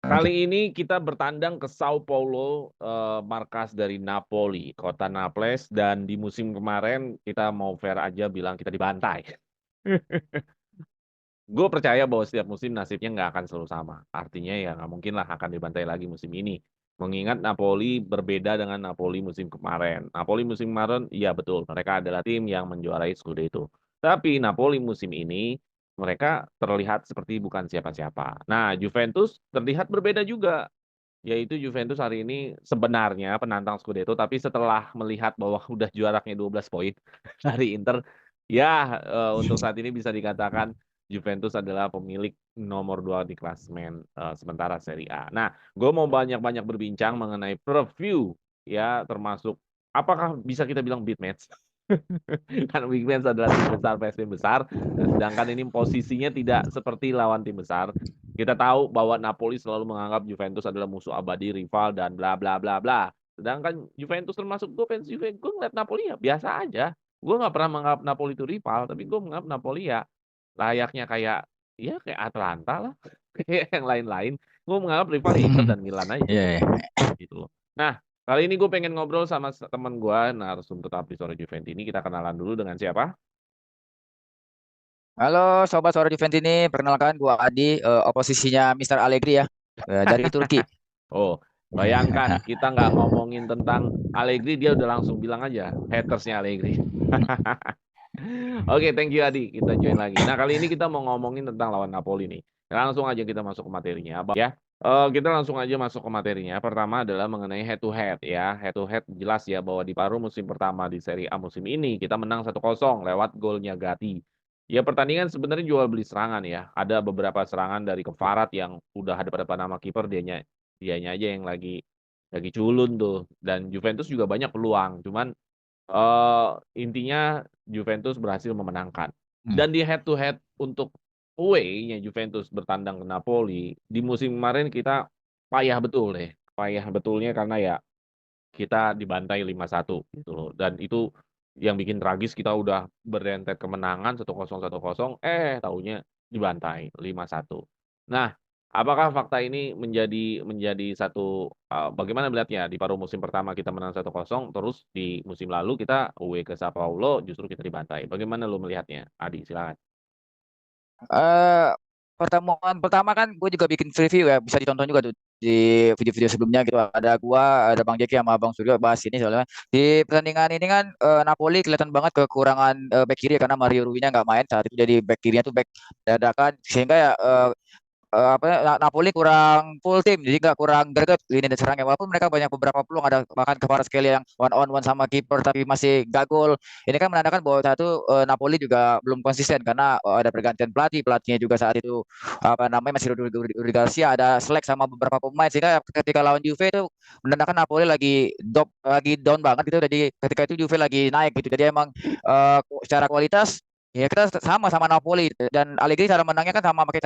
Kali ini kita bertandang ke Sao Paulo, markas dari Napoli, kota Naples, dan di musim kemarin kita mau fair aja bilang kita dibantai. Gue percaya bahwa setiap musim nasibnya nggak akan selalu sama. Artinya ya nggak mungkin lah akan dibantai lagi musim ini. Mengingat Napoli berbeda dengan Napoli musim kemarin. Napoli musim kemarin, iya betul, mereka adalah tim yang menjuarai Scudetto. Tapi Napoli musim ini, mereka terlihat seperti bukan siapa-siapa. Nah, Juventus terlihat berbeda juga. Yaitu Juventus hari ini sebenarnya penantang Scudetto, tapi setelah melihat bahwa udah juaranya 12 poin dari Inter, ya untuk saat ini bisa dikatakan Juventus adalah pemilik nomor 2 di klasemen sementara Serie A. Nah, gue mau banyak-banyak berbincang mengenai preview ya, termasuk apakah bisa kita bilang beat match? Kan Big Fans adalah tim besar, PSV besar. Nah, sedangkan ini posisinya tidak seperti lawan tim besar. Kita tahu bahwa Napoli selalu menganggap Juventus adalah musuh abadi, rival, dan bla bla bla bla. Sedangkan Juventus termasuk gue fans Juve, gue ngeliat Napoli ya biasa aja. Gue nggak pernah menganggap Napoli itu rival, tapi gue menganggap Napoli ya layaknya kayak ya kayak Atlanta lah, kayak yang lain-lain. Gue menganggap rival ya Inter dan Milan aja Iya, iya. gitu loh. Nah, kali ini gue pengen ngobrol sama teman gue, narasumber tetap di Sore Juventus ini. Kita kenalan dulu dengan siapa? Halo Sobat Suara Juventus ini, perkenalkan gua Adi, oposisinya Mister Allegri ya, dari Turki. Oh, bayangkan kita nggak ngomongin tentang Allegri, dia udah langsung bilang aja hatersnya Allegri. Oke, thank you Adi. Kita join lagi. Nah, kali ini kita mau ngomongin tentang lawan Napoli nih. Langsung aja kita masuk ke materinya, ya. Kita langsung aja masuk ke materinya. Pertama adalah mengenai head to head ya. Head to head jelas ya bahwa di paruh musim pertama di Serie A musim ini kita menang 1-0 lewat golnya Gatti. Ya pertandingan sebenarnya jual beli serangan ya. Ada beberapa serangan dari Kvarat yang udah ada pada nama kiper, dianya aja yang lagi culun tuh. Dan Juventus juga banyak peluang. Cuman intinya Juventus berhasil memenangkan. Hmm. Dan di head to head untuk away-nya Juventus bertandang ke Napoli, di musim kemarin kita payah betul deh. Payah betulnya karena ya kita dibantai 5-1 gitu loh. Dan itu yang bikin tragis, kita udah berentet kemenangan 1-0 taunya dibantai 5-1. Nah, apakah fakta ini menjadi satu bagaimana melihatnya di paruh musim pertama kita menang 1-0 terus di musim lalu kita away ke Sao Paulo justru kita dibantai. Bagaimana lu melihatnya? Adi, silakan. Eh, Pertemuan pertama kan gue juga bikin review ya, bisa ditonton juga tuh di video-video sebelumnya gitu. Ada gua, ada Bang Jeki sama Bang Suryo bahas ini soalnya. Di pertandingan ini kan Napoli kelihatan banget kekurangan back kiri karena Mario Rui-nya nggak main saat itu, jadi back kirinya tuh back dadakan sehingga ya Napoli kurang full tim, jadi nggak kurang greget lini dan serangnya, walaupun mereka banyak beberapa peluang, ada bahkan Kvaratskhelia yang one on one sama kiper tapi masih gak gol. Ini kan menandakan bahwa satu, Napoli juga belum konsisten karena ada pergantian pelatihnya juga saat itu, apa namanya, masih Rudi Garcia, ada selek sama beberapa pemain, sehingga ketika lawan Juve itu menandakan Napoli lagi down banget gitu. Jadi ketika itu Juve lagi naik gitu, jadi emang secara kualitas ya kita sama Napoli, dan Allegri cara menangnya kan sama pakai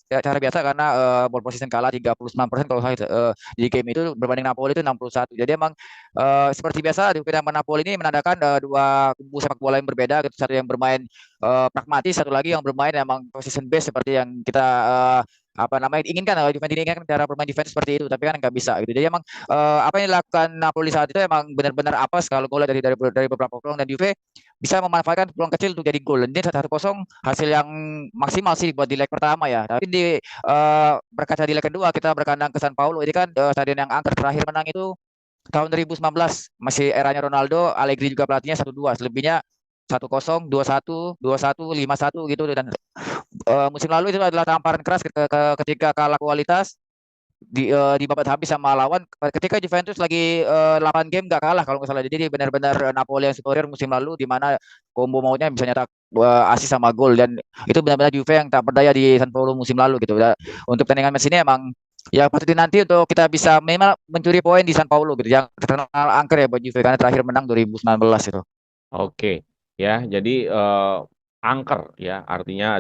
cara biasa karena ball position kalah 39% kalau saya, di game itu berbanding Napoli itu 61. Jadi emang seperti biasa di sama Napoli ini menandakan dua kubu sepak bola yang berbeda gitu. Satu yang bermain pragmatis, satu lagi yang bermain emang position base seperti yang kita apa namanya inginkan. Juventus ini kan cara bermain defense seperti itu, tapi kan nggak bisa gitu. Jadi emang apa yang dilakukan Napoli saat itu emang benar-benar apes kalau gue lihat dari beberapa peluang, dan Juve bisa memanfaatkan peluang kecil untuk jadi gol. Ini 1-0 hasil yang maksimal sih buat di leg pertama ya. Tapi berkaca di leg kedua, kita berkandang ke San Paulo. Ini kan stadion yang angker, terakhir menang itu tahun 2019, masih eranya Ronaldo, Allegri juga pelatihnya, 1-2. Selebihnya 1-0, 2-1, 2-1, 5-1 gitu. Dan musim lalu itu adalah tamparan keras ketika kalah kualitas di babak habis sama lawan, ketika Juventus lagi 8 game nggak kalah kalau nggak salah. Jadi benar-benar Napoli yang superior musim lalu, di mana combo maunya bisa nyetak assist sama gol, dan itu benar-benar Juve yang tak berdaya di San Paulo musim lalu gitu. Untuk pertandingan match ini emang ya patut dinanti untuk kita bisa minimal mencuri poin di San Paulo gitu, yang terkenal angker ya buat Juve karena terakhir menang 2019 itu. Oke, ya. Jadi angker ya, artinya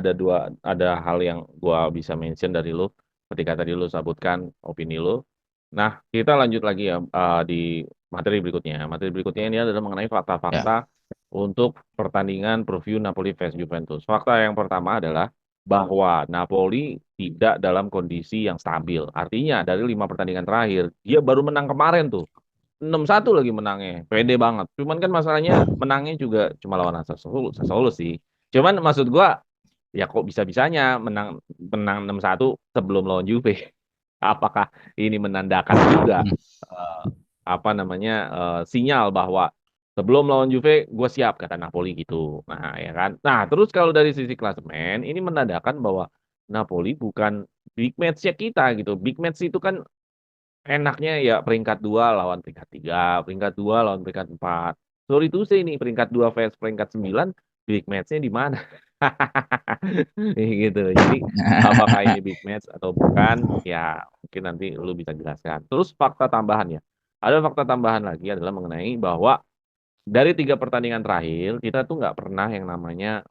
ada hal yang gua bisa mention dari lu ketika tadi lu sebutkan opini lu. Nah, kita lanjut lagi ya di materi berikutnya. Materi berikutnya ini adalah mengenai Ya. fakta-fakta untuk pertandingan preview Napoli vs Juventus. Fakta yang pertama adalah bahwa Napoli tidak dalam kondisi yang stabil. Artinya dari 5 pertandingan terakhir, dia baru menang kemarin tuh. 6-1 lagi menangnya. Pede banget. Cuman kan masalahnya menangnya juga cuma lawan Sassuolo, Sassuolo sih. Cuman maksud gua, ya kok bisa-bisanya menang menang 6-1 sebelum lawan Juve. Apakah ini menandakan juga eh, apa namanya sinyal bahwa sebelum lawan Juve gue siap kata Napoli gitu. Nah, ya kan. Nah, terus kalau dari sisi klasemen ini menandakan bahwa Napoli bukan big match-nya kita gitu. Big match itu kan enaknya ya peringkat 2 lawan peringkat 3, peringkat 2 lawan peringkat 4. Sorry to say nih peringkat 2 vs peringkat 9 big match-nya di mana? Gitu. Jadi apakah ini big match atau bukan? Ya mungkin nanti lu bisa jelaskan. Terus fakta tambahan ya. Ada fakta tambahan lagi adalah mengenai bahwa dari 3 pertandingan terakhir kita tuh nggak pernah yang namanya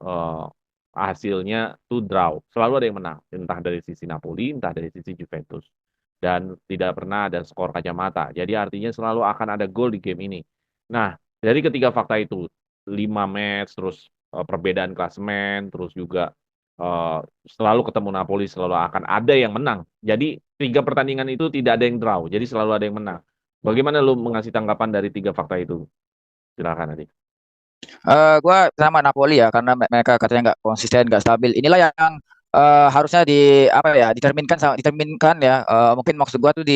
hasilnya tuh draw. Selalu ada yang menang, entah dari sisi Napoli, entah dari sisi Juventus. Dan tidak pernah ada skor kacamata. Jadi artinya selalu akan ada gol di game ini. Nah, dari ketiga fakta itu, 5 match, terus perbedaan klasemen, terus juga eh, selalu ketemu Napoli, selalu akan ada yang menang. Jadi 3 pertandingan itu tidak ada yang draw, jadi selalu ada yang menang. Bagaimana lu mengasih tanggapan dari 3 fakta itu? Silakan nanti. Gua sama Napoli ya karena mereka katanya nggak konsisten, nggak stabil. Inilah yang harusnya apa ya diterminkan ya. Mungkin maksud gua tuh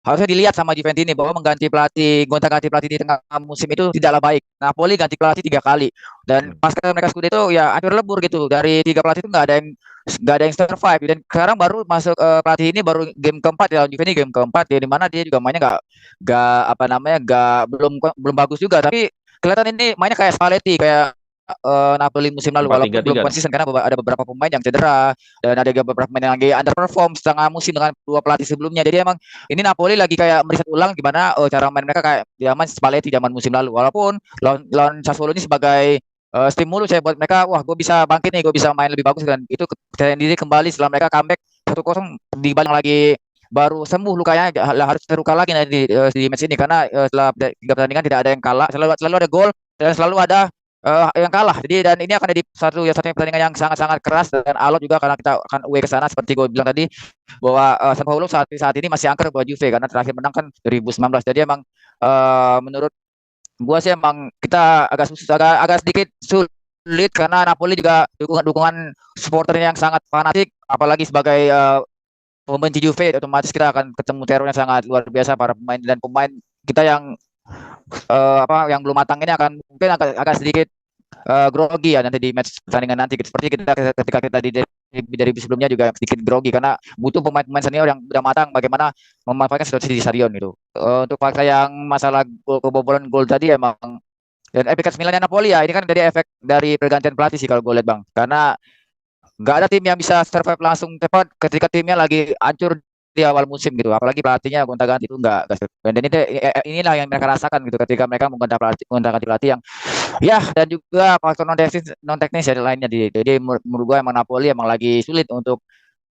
harusnya dilihat sama Juventus ini bahwa gonta-ganti pelatih di tengah musim itu tidaklah baik. Napoli ganti pelatih 3 kali dan Hmm. pas mereka Scudetto ya hancur lebur gitu. Dari 3 pelatih itu nggak ada yang survive dan sekarang baru masuk pelatih ini baru game keempat ya Juventus ini game keempat ya di mana dia juga mainnya nggak apa namanya nggak belum belum bagus juga tapi kelihatan ini mainnya kayak Spalletti kayak Napoli musim lalu Empat walaupun tiga belum tiga. konsisten karena ada beberapa pemain yang cedera dan ada juga beberapa pemain yang lagi underperform setengah musim dengan 2 pelatih sebelumnya. Jadi emang ini Napoli lagi kayak meriset ulang gimana cara main mereka kayak zaman Spalletti zaman musim lalu. Walaupun lawan Sassuolo ini sebagai stimulus saya buat mereka, wah gue bisa bangkit nih, gue bisa main lebih bagus dan itu kepercayaan diri kembali setelah mereka comeback 1-0 di Bali lagi baru sembuh lukanya harus terluka lagi di match ini karena setelah 3 pertandingan tidak ada yang kalah selalu ada gol dan selalu ada yang kalah. Jadi dan ini akan jadi satu pertandingan yang sangat-sangat keras dan alot juga karena kita akan away ke sana seperti gue bilang tadi bahwa San Paulo saat ini masih angker buat Juve karena terakhir menang kan 2019. Jadi emang menurut gue sih emang kita agak sedikit sulit karena Napoli juga dukungan supporternya yang sangat fanatik apalagi sebagai membenci Juve otomatis kita akan ketemu teror yang sangat luar biasa para pemain dan pemain kita yang yang belum matang ini akan mungkin agak sedikit grogi ya nanti di match pertandingan nanti seperti kita ketika kita dari sebelumnya juga sedikit grogi karena butuh pemain-pemain senior yang sudah matang bagaimana memanfaatkan situasi di stadion itu. Untuk fakta yang masalah kebobolan gol tadi emang dan efek Milan Napoli ya ini kan dari efek dari pergantian pelatih sih kalau gue lihat bang karena nggak ada tim yang bisa survive langsung cepat ketika timnya lagi hancur di awal musim gitu apalagi pelatihnya gonta-ganti itu nggak survive. Dan inilah yang mereka rasakan gitu ketika mereka menggonta-ganti pelatih yang ya dan juga faktor non teknis ya lainnya jadi menurut gue emang Napoli emang lagi sulit untuk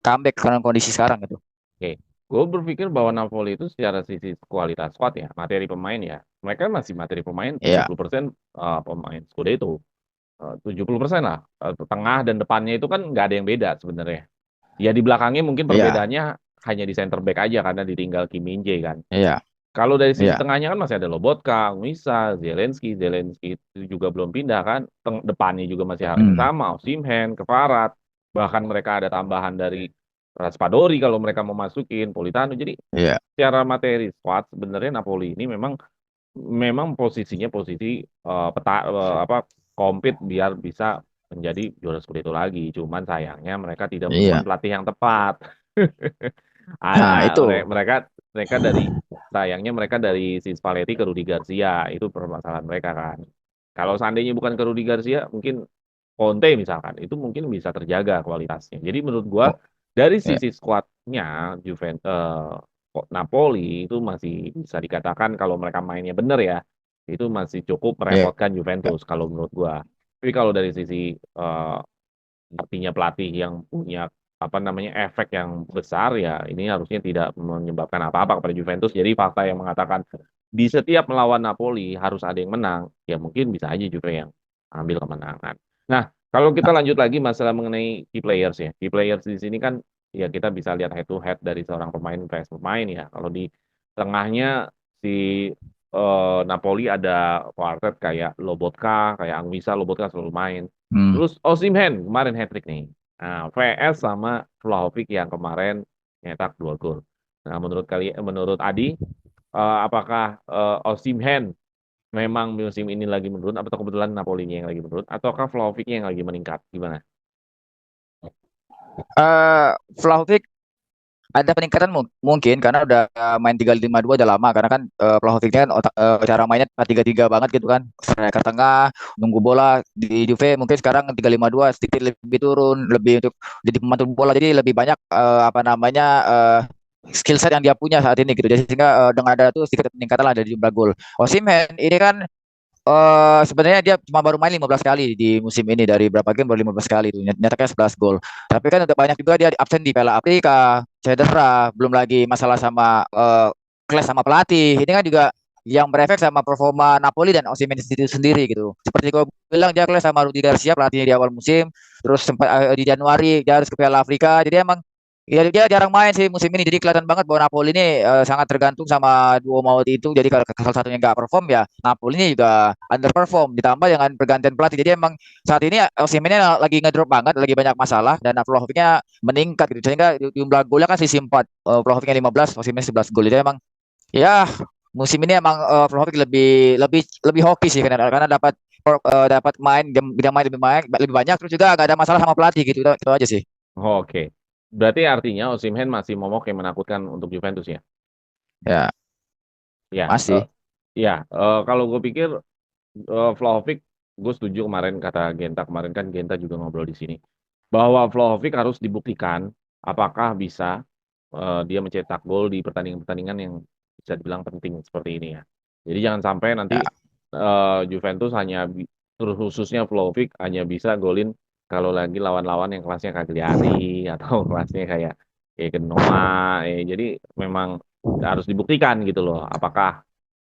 comeback karena kondisi sekarang gitu. Oke. Gue berpikir bahwa Napoli itu secara sisi kualitas squad ya, materi pemain ya. Mereka masih materi pemain Iya, 70% pemain Scudetto. 70% lah. Tengah dan depannya itu kan nggak ada yang beda sebenarnya. Ya di belakangnya mungkin iya, perbedaannya hanya di center back aja karena ditinggal Kim Min-jae kan. iya, Kalau dari sisi iya. tengahnya kan masih ada Lobotka, Wisa, Zelensky, Zelensky itu juga belum pindah kan. Depannya juga masih hal yang Hmm, sama, Osimhen, Kvarat. Bahkan mereka ada tambahan dari Raspadori kalau mereka mau masukin Politano. Jadi iya, secara materi squad sebenarnya Napoli ini memang memang posisinya posisi apa compete biar bisa menjadi juara Scudetto lagi. Cuman sayangnya mereka tidak menemukan iya. pelatih yang tepat. Nah, itu. Mereka mereka dari sayangnya mereka dari si Spalletti ke Rudi Garcia itu permasalahan mereka kan. Kalau seandainya bukan ke Rudi Garcia, mungkin Conte misalkan itu mungkin bisa terjaga kualitasnya. Jadi menurut gua Oh, dari iya, sisi skuadnya Juventus Napoli itu masih bisa dikatakan kalau mereka mainnya bener ya, itu masih cukup iya, merepotkan Juventus kalau menurut gua. Tapi kalau dari sisi artinya pelatih yang punya apa namanya efek yang besar ya ini harusnya tidak menyebabkan apa-apa kepada Juventus. Jadi fakta yang mengatakan di setiap melawan Napoli harus ada yang menang, ya mungkin bisa aja Juve yang ambil kemenangan. Nah, Kalau kita lanjut lagi masalah mengenai key players ya. Key players di sini kan ya kita bisa lihat head to head dari seorang pemain vs pemain ya. Kalau di tengahnya si Napoli ada quartet kayak Lobotka, kayak Anguissa, Lobotka selalu main. Hmm. Terus Osimhen kemarin hat-trick nih. Nah, VS sama Vlahovic yang kemarin nyetak 2 gol. Nah, menurut Adi, apakah Osimhen memang musim ini lagi menurun atau kebetulan Napolinya yang lagi menurun ataukah Vlahovicnya yang lagi meningkat? Gimana? Vlahovic ada peningkatan mungkin karena udah main 3-5-2 udah lama karena kan Vlahovic kan cara mainnya 4-3-3 banget gitu kan. Striker tengah, nunggu bola di Juve mungkin sekarang 3-5-2 sedikit lebih turun, lebih untuk jadi pemantul bola jadi lebih banyak apa namanya skill set yang dia punya saat ini gitu. Jadi sehingga dengan ada tuh sedikit peningkatan lah dari jumlah gol. Osimhen ini kan sebenarnya dia cuma baru main 15 kali di musim ini dari berapa game baru 15 kali itu nyetaknya 11 gol. Tapi kan udah banyak juga dia absen di Piala Afrika, cedera, belum lagi masalah sama clash sama pelatih. Ini kan juga yang berefek sama performa Napoli dan Osimhen itu sendiri gitu. Seperti gue bilang dia clash sama Rudi Garcia pelatihnya di awal musim, terus sempat di Januari dia harus ke Piala Afrika. Jadi emang ya dia jarang main sih musim ini, jadi kelihatan banget bahwa Napoli ini sangat tergantung sama duo maut itu. Jadi kalau salah satunya nggak perform ya Napoli ini juga underperform. Ditambah dengan pergantian pelatih, jadi emang saat ini Osimhen lagi ngedrop banget, lagi banyak masalah dan Vlahovicnya meningkat gitu. Sehingga jumlah golnya kan sisi 4, Vlahovicnya 15, Osimhen 11 gol. Jadi emang ya musim ini emang Vlahovic lebih lebih lebih hoki sih karena dapat dapat main dia main lebih banyak terus juga gak ada masalah sama pelatih gitu, itu aja sih. Oke. Berarti artinya Osimhen masih momok yang menakutkan untuk Juventus ya? Ya, Ya, masih. ya. Kalau gue pikir Vlahovic, gue setuju kemarin kata Genta kemarin kan Genta juga ngobrol di sini bahwa Vlahovic harus dibuktikan apakah bisa dia mencetak gol di pertandingan-pertandingan yang bisa dibilang penting seperti ini ya. Jadi jangan sampai nanti Ya, Juventus terus khususnya Vlahovic hanya bisa golin kalau lagi lawan-lawan yang kelasnya Cagliari atau kelasnya kayak Genoa. Jadi memang harus dibuktikan gitu loh apakah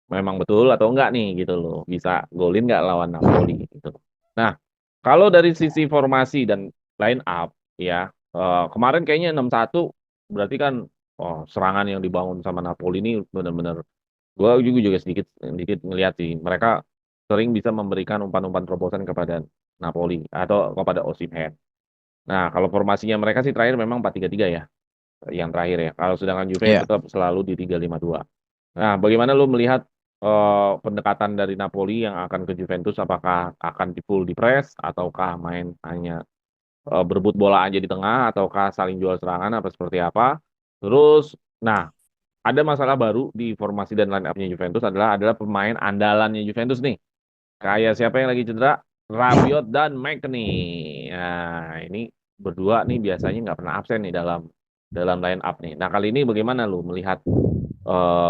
memang betul atau enggak nih gitu loh. Bisa golin nggak lawan Napoli gitu. Nah, kalau dari sisi formasi dan line up ya, kemarin kayaknya 6-1 berarti kan serangan yang dibangun sama Napoli ini benar-benar gua juga sedikit sedikit ngelihat sih. Mereka sering bisa memberikan umpan-umpan terobosan kepada Napoli atau kepada Osimhen. Nah, kalau formasinya mereka sih terakhir memang 4-3-3 ya, yang terakhir ya. Kalau sedangkan Juve ya. tetap selalu di 3-5-2. Nah, bagaimana lu melihat pendekatan dari Napoli yang akan ke Juventus? Apakah akan full di press ataukah main hanya berebut bola aja di tengah ataukah saling jual serangan apa seperti apa? Terus, nah ada masalah baru di formasi dan line up-nya Juventus adalah pemain andalannya Juventus nih. Kayak siapa yang lagi cedera? Rabiot dan McKennie. Nah, ini berdua nih biasanya nggak pernah absen nih dalam dalam line up nih. Nah, kali ini bagaimana lu melihat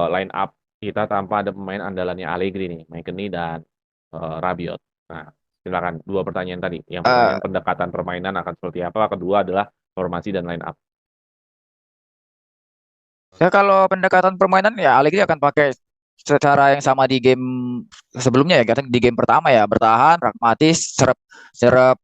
line up kita tanpa ada pemain andalannya Allegri nih, McKennie dan Rabiot. Nah, silakan dua pertanyaan tadi. Yang Eh, pertanyaan pendekatan permainan akan seperti apa? Kedua adalah formasi dan line up. Ya kalau pendekatan permainan ya Allegri akan pakai secara yang sama di game sebelumnya ya, kan di game pertama ya bertahan, pragmatis, serap serap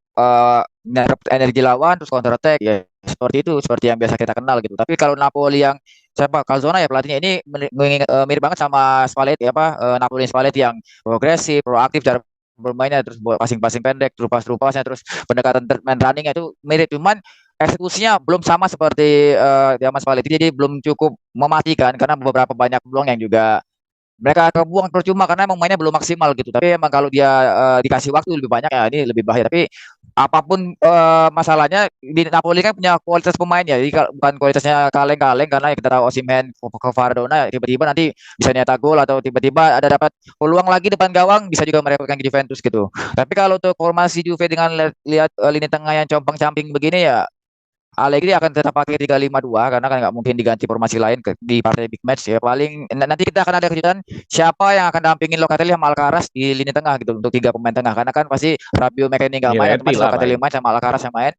nyerap energi lawan terus counter attack ya seperti itu, seperti yang biasa kita kenal gitu. Tapi kalau Napoli yang siapa Calzona ya pelatihnya ini mirip banget sama Spalletti apa Napoli Spalletti yang progresif, proaktif cara bermainnya, terus passing-passing pendek, terus terus pendekatan main runningnya itu mirip, cuman eksekusinya belum sama seperti zaman Spalletti, jadi belum cukup mematikan karena beberapa banyak peluang yang juga mereka kebuang percuma karena emang mainnya belum maksimal gitu. Tapi emang kalau dia dikasih waktu lebih banyak ya ini lebih bahaya. Tapi apapun masalahnya di Napoli kan punya kualitas pemain ya. Jadi bukan kualitasnya kaleng-kaleng karena kita tahu Osimhen ke Maradona tiba-tiba nanti bisa nyetak gol atau tiba-tiba ada dapat peluang lagi depan gawang bisa juga merepotkan ke Juventus gitu. Tapi kalau untuk formasi Juve dengan lihat lini tengah yang compang-camping begini ya Allegri akan tetap pakai 3-5-2 karena kan nggak mungkin diganti formasi lain di partai big match ya. Paling nanti kita akan ada kejutan siapa yang akan dampingin Locatelli sama Alcaraz di lini tengah gitu untuk 3 pemain tengah karena kan pasti Rabiot McKennie nggak main Miretti otomatis lah Locatelli paling. main sama Alcaraz yang main.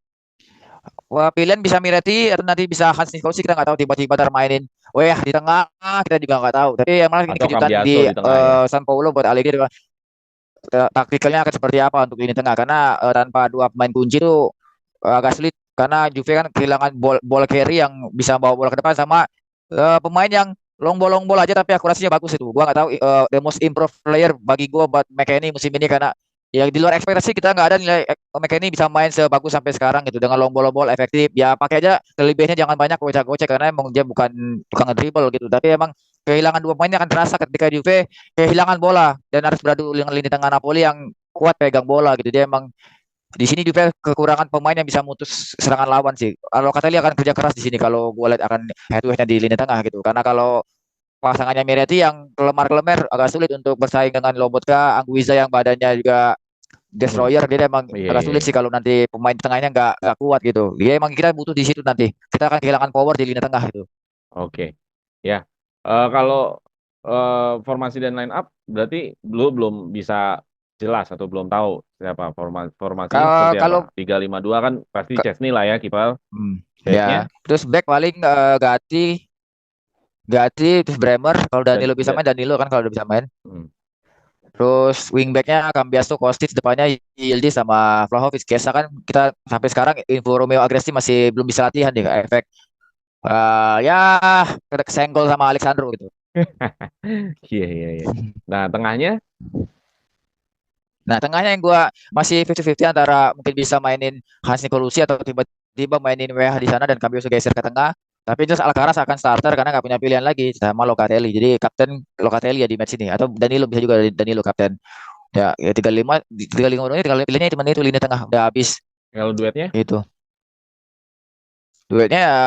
Wah, pilihan bisa Miretti atau nanti bisa Hans Nikolsky, kita nggak tahu tiba-tiba termainin. Wah di tengah kita juga nggak tahu. Tapi yang malah ini Atau kejutan Cambiaso di di tengah ya. San Paulo buat Allegri taktikalnya akan seperti apa untuk lini tengah karena tanpa dua pemain kunci itu agak sulit karena Juve kan kehilangan bola carry yang bisa bawa bola ke depan sama pemain yang long ball aja tapi akurasinya bagus itu. Gua nggak tahu the most improved player bagi gua buat McKennie musim ini karena yang di luar ekspektasi kita nggak ada nilai McKennie bisa main sebagus sampai sekarang gitu dengan long ball efektif. Ya pakai aja kelebihannya jangan banyak gocek-gocek karena emang dia bukan tukang dribble gitu. Tapi emang kehilangan dua pemainnya akan terasa ketika Juve kehilangan bola dan harus beradu dengan lini tengah Napoli yang kuat pegang bola gitu. Dia emang di sini Juve kekurangan pemain yang bisa mutus serangan lawan sih. Kalau Katelli akan kerja keras di sini kalau gue lihat akan head to headnya di lini tengah gitu. Karena kalau pasangannya Miretti yang kelemar-kelemar agak sulit untuk bersaing dengan Lobotka, Anguissa yang badannya juga Hmm. destroyer, dia emang Iya, agak iya, sulit iya. sih kalau nanti pemain tengahnya nggak kuat gitu. Dia emang kita butuh di situ nanti. Kita akan kehilangan power di lini tengah gitu. Oke. Ya. Kalau formasi dan line up berarti lu belum bisa jelas atau belum tahu siapa formasinya Kalau seperti apa. kalau 3-5-2 kan pasti Chesney lah ya kiper. ya Backnya terus back paling Gatti Gatti terus Bremer kalau dan Danilo bisa main Danilo kan kalau udah bisa main. hmm. Terus wingbacknya Cambiaso, Kostic, depannya Yildiz sama Vlahovic. Kesa kan kita sampai sekarang info Romeo Agresti masih belum bisa latihan deh, efek ya kena kesenggol sama Alexandro gitu. Iya, iya, iya. Nah, tengahnya Nah tengahnya yang gua masih 50-50 antara mungkin bisa mainin Hans Nicolucci atau tiba-tiba mainin WH di sana dan Cambiaso geser ke tengah. Tapi jelas Alcaraz akan starter karena nggak punya pilihan lagi sama Locatelli. Jadi kapten Locatelli ya di match ini atau Danilo bisa juga Danilo kapten. Ya 35 orangnya tinggal pilihnya cuma itu lini tengah udah habis kalau duetnya itu. Duetnya ya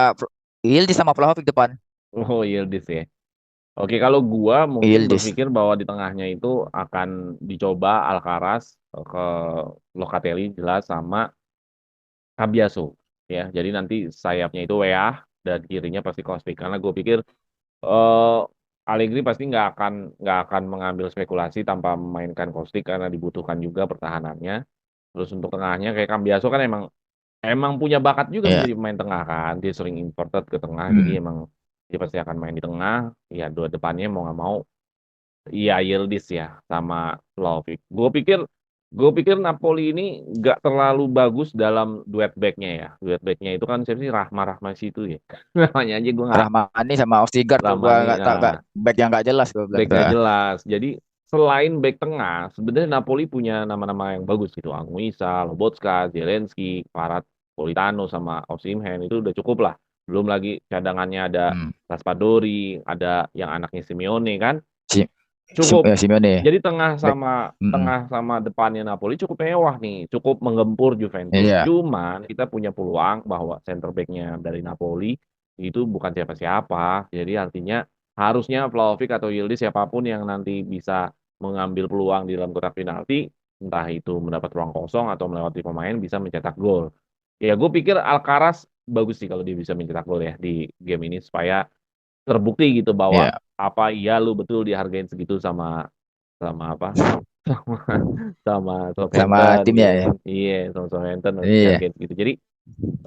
Yildiz sama Vlahovic depan. oh Yildiz ya. Oke, kalau gua mungkin Yildiz. berpikir bahwa di tengahnya itu akan dicoba Alcaraz ke Locatelli jelas sama Cambiaso ya. Jadi nanti sayapnya itu WA dan kirinya pasti Kostic karena gue pikir eh Allegri pasti nggak akan mengambil spekulasi tanpa memainkan Kostic karena dibutuhkan juga pertahanannya. Terus untuk tengahnya kayak Cambiaso kan emang emang punya bakat juga Ya. menjadi pemain tengah kan. Dia sering imported ke tengah jadi Hmm. emang dia pasti akan main di tengah. Ya dua depannya mau nggak mau iya Yildiz ya sama Vlahovic. Gue pikir Napoli ini nggak terlalu bagus dalam duet backnya ya. Duet backnya itu kan siapa sih Rahma situ ya. Namanya aja gue nggak Rahmani sama Ostigard tuh gua Rahmani. nggak tak nggak Nah, back yang nggak jelas gua bilang back tuh. nggak jelas. Jadi selain back tengah, sebenarnya Napoli punya nama-nama yang bagus gitu. Anguissa, Lobotka, Zelensky, Farad, Politano sama Osimhen itu udah cukup lah. Belum lagi cadangannya ada Hmm. Raspadori, ada yang anaknya Simeone kan. Si, Cukup. Simeone Jadi tengah back. sama Hmm. tengah sama depannya Napoli cukup mewah nih, cukup menggempur Juventus. Iya. Cuman kita punya peluang bahwa center back-nya dari Napoli itu bukan siapa-siapa. Jadi artinya harusnya Vlahovic atau Yildiz siapapun yang nanti bisa mengambil peluang di dalam kotak penalti, entah itu mendapat ruang kosong atau melewati pemain bisa mencetak gol. Ya gue pikir Alcaraz bagus sih kalau dia bisa mencetak gol ya di game ini supaya terbukti gitu bahwa Iya. apa iya lu betul dihargain segitu sama sama apa sama sama Sama Southampton timnya gitu ya. kan iya sama Southampton harus Iya. dihargain segitu jadi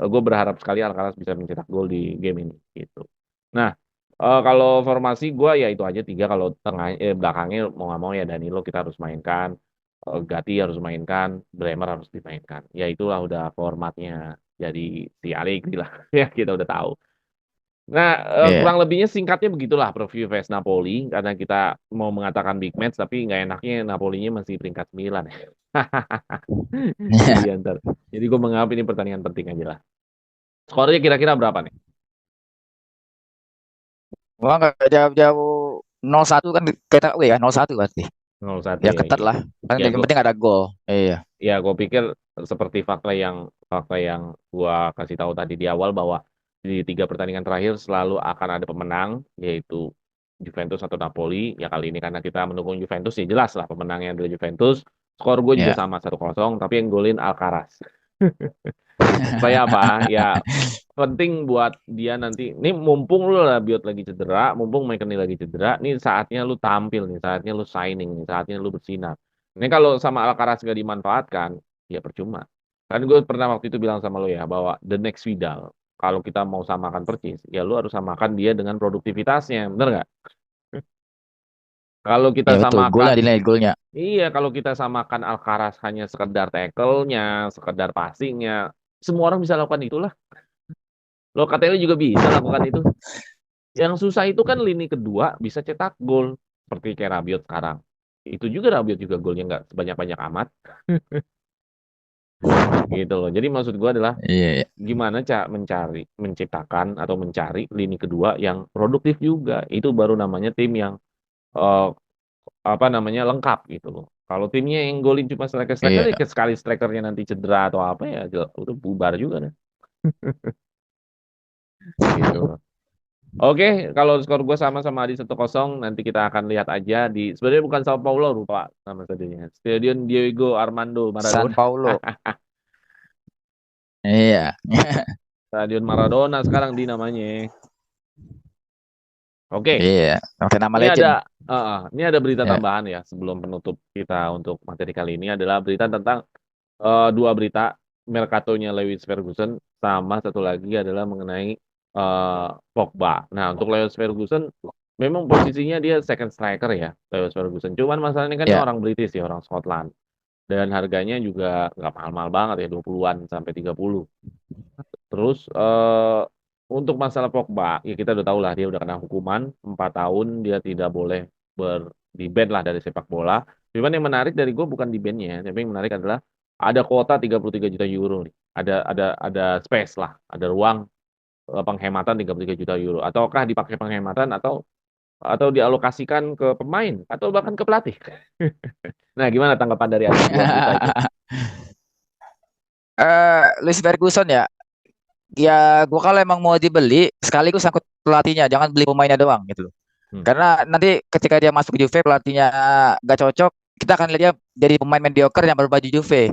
gue berharap sekali Alcaraz bisa mencetak gol di game ini gitu nah kalau formasi gue ya itu aja tiga kalau tengah belakangnya mau nggak mau ya Danilo kita harus mainkan Gatti harus mainkan Bremer harus dimainkan ya itulah udah formatnya jadi si Allegri lah ya kita udah tahu. Nah, Iya. kurang lebihnya singkatnya begitulah preview vs Napoli karena kita mau mengatakan big match tapi nggak enaknya Napolinya masih peringkat 9. Jadi antar. Jadi gue menganggap ini pertandingan penting aja lah. Skornya kira-kira berapa nih? Wah nggak jauh-jauh 0-1 kan kita ya 0-1 pasti. 0-1 Ya ya. ketat Ya, lah. Kan ya yang gue penting ada gol. Iya. gue pikir seperti fakta yang gua kasih tahu tadi di awal bahwa di tiga pertandingan terakhir selalu akan ada pemenang yaitu Juventus atau Napoli. Ya kali ini karena kita mendukung Juventus ya jelas lah pemenangnya adalah Juventus. Skor gue juga Iya. sama 1-0 tapi yang golin Alcaraz. Supaya apa? Ya penting buat dia nanti. Ini mumpung lu lah Biot lagi cedera, mumpung McKennie lagi cedera, nih saatnya lu tampil nih, saatnya lu signing nih, saatnya lu bersinar. Ini kalau sama Alcaraz gak dimanfaatkan, ya percuma. Kan gue pernah waktu itu bilang sama lu ya bahwa the next Vidal, kalau kita mau samakan persis, ya lu harus samakan dia dengan produktivitasnya, bener nggak? Kalau kita Ya betul, golnya samakan, dinilai golnya. iya kalau kita samakan Alcaraz hanya sekedar tackle-nya, sekedar passing-nya, semua orang bisa lakukan itulah. Locatelli juga bisa lakukan itu. Yang susah itu kan lini kedua bisa cetak gol seperti kayak Rabiot sekarang. Itu juga Rabiot juga golnya nggak sebanyak-banyak amat gitu loh. Jadi maksud gua adalah Iya, iya. gimana menciptakan atau mencari lini kedua yang produktif juga. Itu baru namanya tim yang eh, apa namanya lengkap gitu loh. Kalau timnya yang golin cuma striker-striker Iya. ya sekali strikernya nanti cedera atau apa ya udah bubar juga deh gitu loh. Oke, kalau skor gue sama Adi 1-0, nanti kita akan lihat aja di sebenarnya bukan Sao Paulo lupa nama stadionnya. Stadion Diego Armando San Maradona. Paulo. Iya. Stadion Maradona sekarang di namanya. Oke, Iya, pakai nama ini legend. ini ada berita Ya, tambahan ya sebelum penutup kita untuk materi kali ini adalah berita tentang dua berita Mercato-nya Lewis Ferguson sama satu lagi adalah mengenai Pogba. Nah, untuk Lewis Ferguson memang posisinya dia second striker ya, Lewis Ferguson. Cuman masalahnya kan dia ya, orang British ya, orang Scotland. Dan harganya juga nggak mahal-mahal banget ya, 20-an sampai 30. Terus untuk masalah Pogba, ya kita udah tahu lah dia udah kena hukuman 4 tahun dia tidak boleh di ban lah dari sepak bola. Cuman yang menarik dari gue bukan di ban-nya, tapi yang menarik adalah ada kuota 33 juta euro nih. Ada space lah, ada ruang penghematan 33 juta euro. Ataukah dipakai penghematan atau dialokasikan ke pemain atau bahkan ke pelatih. Nah, gimana tanggapan dari Adi dua berita itu? Luis Ferguson ya. Ya, gua kalau emang mau dibeli, sekaligus sangkut pelatihnya, jangan beli pemainnya doang gitu. Hmm. Karena nanti ketika dia masuk ke Juve, pelatihnya nggak cocok, kita akan lihat dia jadi pemain mediocre yang berbaju Juve.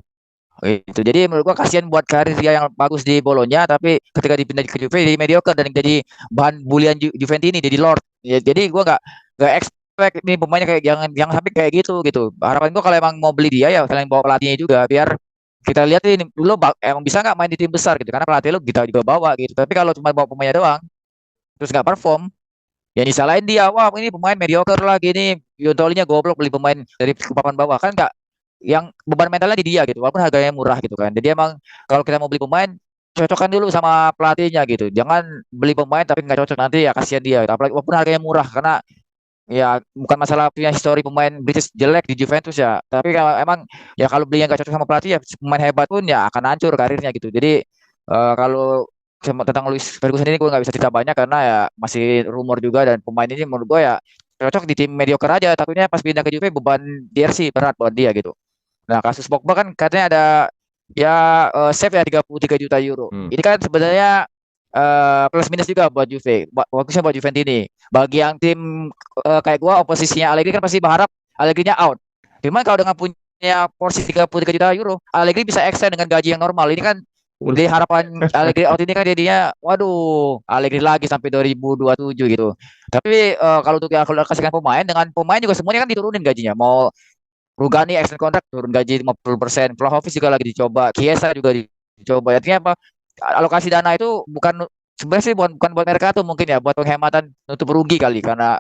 Itu. Jadi menurut gua kasihan buat karir dia yang bagus di Bolonya, tapi ketika dipindah ke Juve jadi mediocre dan jadi bahan bulian Juventini, jadi Lord. Ya, jadi gua nggak expect nih pemainnya kayak jangan sampai kayak gitu. Harapan gua kalau emang mau beli dia ya kalian bawa pelatihnya juga biar kita lihat ini lo emang bisa nggak main di tim besar gitu karena pelatih lo kita juga bawa gitu. Tapi kalau cuma bawa pemainnya doang terus nggak perform ya disalahin dia, wah ini pemain mediocre lagi nih, Yontolinya goblok beli pemain dari papan bawah kan nggak, yang beban mentalnya di dia gitu walaupun harganya murah gitu kan. Jadi emang kalau kita mau beli pemain cocokkan dulu sama pelatihnya gitu, jangan beli pemain tapi nggak cocok nanti ya kasihan dia gitu. Apalagi walaupun harganya murah karena ya bukan masalah punya histori pemain British jelek di Juventus ya, tapi kalau emang ya kalau beli yang nggak cocok sama pelatih ya pemain hebat pun ya akan hancur karirnya gitu. Jadi kalau tentang Luis Ferguson ini gue nggak bisa cerita banyak karena ya masih rumor juga dan pemain ini menurut gue ya cocok di tim mediocre aja, takutnya pas pindah ke Juve beban jersey berat buat dia gitu. Nah, kasus Pogba kan katanya ada ya save ya 33 juta euro. Hmm. Ini kan sebenarnya plus minus juga buat Juve. Bagusnya buat Juventus ini. Bagi yang tim kayak gua oposisinya Allegri kan pasti berharap Allegri-nya out. Cuman kalau dengan punya porsi 33 juta euro, Allegri bisa extend dengan gaji yang normal. Ini kan Waduh. di harapan Allegri out ini kan jadinya waduh Allegri lagi sampai 2027 gitu. Tapi kalau untuk yang kalau kasihkan pemain dengan pemain juga semuanya kan diturunin gajinya. Mau Rugani extend kontrak turun gaji 50%. Vlahovic juga lagi dicoba. Chiesa juga dicoba. Artinya apa? Alokasi dana itu bukan sebenarnya sih bukan buat Mercato mungkin ya, buat penghematan nutup rugi kali karena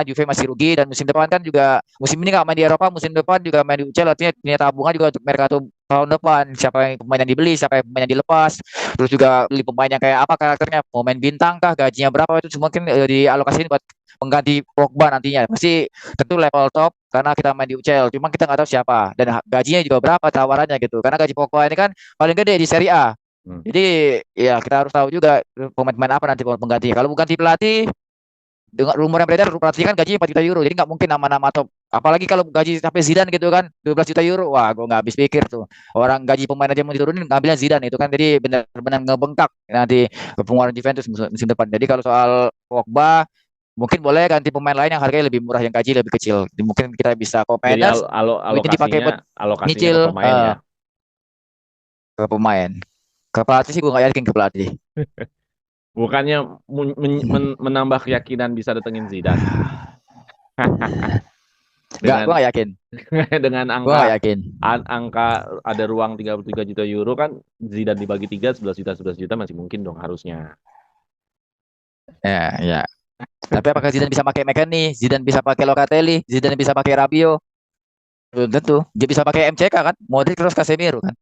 Juve masih rugi dan musim depan kan juga musim ini nggak main di Eropa, musim depan juga main di UCL, artinya punya tabungan juga untuk Mercato tahun depan, siapa yang pemain yang dibeli, siapa yang pemain yang dilepas, terus juga beli pemain yang kayak apa karakternya, pemain bintang kah, gajinya berapa, itu semua mungkin dialokasiin buat pengganti Pogba nantinya. Pasti tentu level top karena kita main di UCL. Cuma kita nggak tahu siapa dan gajinya juga berapa tawarannya gitu. Karena gaji Pogba ini kan paling gede di Serie A. Hmm. Jadi ya kita harus tahu juga pemain-pemain apa nanti penggantinya. Kalau bukan pelatih, dengan rumor yang beredar pelatih kan gaji 4 juta euro. Jadi nggak mungkin nama-nama top. Apalagi kalau gaji sampai Zidane gitu kan 12 juta euro. Wah, gue nggak habis pikir tuh. Orang gaji pemain aja mau diturunin ngambilnya Zidane itu kan, jadi benar-benar ngebengkak nanti pengeluaran Juventus musim depan. Jadi kalau soal Pogba mungkin boleh ganti pemain lain yang harganya lebih murah, yang gaji lebih kecil. Mungkin kita bisa Jadi Kopenhagen duitnya dipakai buat alokasinya ke nyicil pemain ya. ke pemain. Ke pelatih sih gue nggak yakin ke pelatih. Bukannya menambah keyakinan bisa datengin Zidane. Nggak, gue Dengan nggak yakin. dengan Gue nggak yakin. angka ada ruang 33 juta euro kan Zidane dibagi 3 11 juta masih mungkin dong harusnya. Ya, ya. Tapi apakah Zidane bisa pakai McKennie, Zidane bisa pakai Locatelli, Zidane bisa pakai Rabiot? Belum tentu. Dia bisa pakai MCK kan, Modric terus Casemiro kan.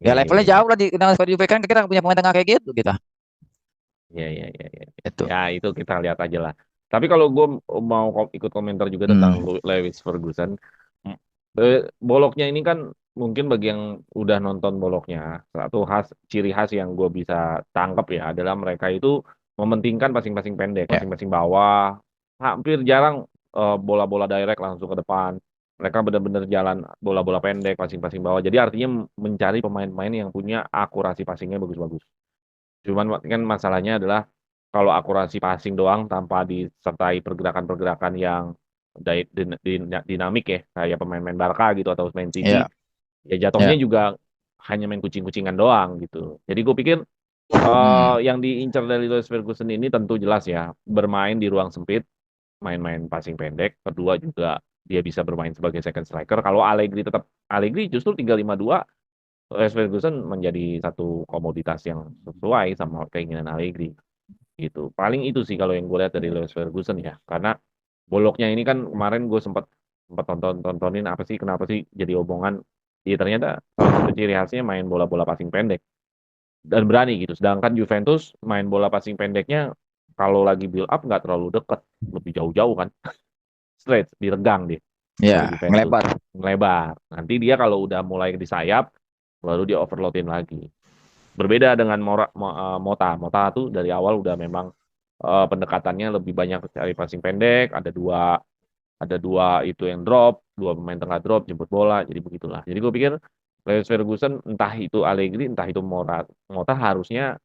Ya Iya, iya, levelnya iya. jauh lah dengan squad Juve kan kita punya pemain tengah kayak gitu kita. Iya, iya, iya, iya. Itu. Ya, itu kita lihat aja lah. Tapi kalau gue mau ikut komentar juga tentang Hmm. Lewis Ferguson, mm, boloknya ini kan mungkin bagi yang udah nonton boloknya, satu ciri khas yang gue bisa tangkap ya adalah mereka itu mementingkan passing-passing pendek, Ya. passing-passing bawah, hampir jarang bola-bola direct langsung ke depan. Mereka benar-benar jalan bola-bola pendek, passing-passing bawah. Jadi artinya mencari pemain-pemain yang punya akurasi passingnya bagus-bagus. Cuman kan masalahnya adalah kalau akurasi passing doang tanpa disertai pergerakan-pergerakan yang dinamik ya, kayak pemain-pemain Barca gitu atau main City, Ya. ya jatuhnya Ya. juga hanya main kucing-kucingan doang gitu. Jadi gue pikir Hmm. yang diincar dari Lewis Ferguson ini tentu jelas ya, bermain di ruang sempit, main-main passing pendek. Kedua juga dia bisa bermain sebagai second striker. Kalau Allegri justru 3-5-2, Lewis Ferguson menjadi satu komoditas yang sesuai sama keinginan Allegri gitu. Paling itu sih kalau yang gue lihat dari Lewis Ferguson ya. Karena boloknya ini kan kemarin gue sempat sempat tontonin apa sih kenapa sih jadi omongan. Ya ternyata salah satu ciri khasnya main bola-bola passing pendek dan berani gitu. Sedangkan Juventus main bola passing pendeknya kalau lagi build up nggak terlalu deket, lebih jauh-jauh kan. Straight, diregang dia. Kalau Ya, Juventus ngelebar. melebar. Nanti dia kalau udah mulai di sayap, baru dia overloadin lagi. Berbeda dengan Mota. Mota tuh dari awal udah memang pendekatannya lebih banyak cari passing pendek, ada dua itu yang drop, dua pemain tengah drop, jemput bola, jadi begitulah. Jadi gue pikir Lewis Ferguson entah itu Allegri, entah itu Mota harusnya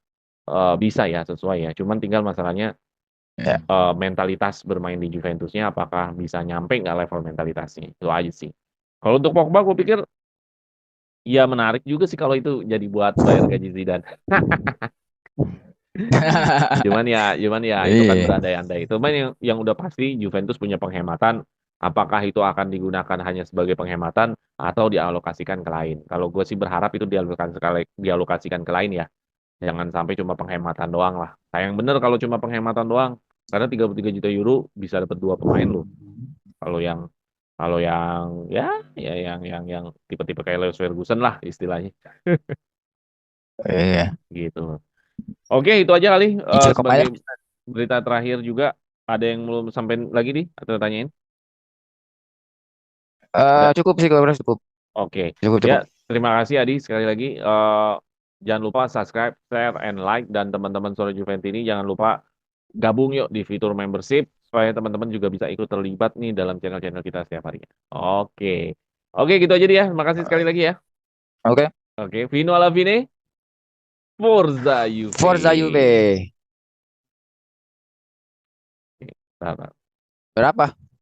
bisa ya sesuai ya. Cuman tinggal masalahnya Ya. mentalitas bermain di Juventusnya apakah bisa nyampe nggak level mentalitasnya. Itu aja sih. Kalau untuk Pogba gue pikir ya menarik juga sih kalau itu jadi buat bayar gaji Zidane. Cuman ya itu kan Iya. berandai-andai. Itu yang udah pasti Juventus punya penghematan. Apakah itu akan digunakan hanya sebagai penghematan atau dialokasikan ke lain? Kalau gue sih berharap itu dialokasikan ke lain ya. Jangan sampai cuma penghematan doang lah. Sayang bener kalau cuma penghematan doang. Karena 33 juta euro bisa dapat dua pemain loh. Kalau yang kalau yang ya yang tipe-tipe kayak Lewis Ferguson lah istilahnya Iya. gitu. Oke, itu aja kali Cukup sebagai aja. berita terakhir juga. Ada yang belum sampai lagi nih atau tanyain? Ada? Cukup sih kalau cukup. Oke. Cukup Ya, cukup. terima kasih Adi sekali lagi. Jangan lupa subscribe, share, and like. Dan teman-teman Sore Juventus ini jangan lupa gabung yuk di fitur membership supaya teman-teman juga bisa ikut terlibat nih dalam channel-channel kita setiap harinya. Oke. Oke, gitu aja dia. Terima kasih sekali lagi ya. Oke. Oke, Vino alla fine. Forza Forza Juve. Juve. Oke, bentar. Berapa?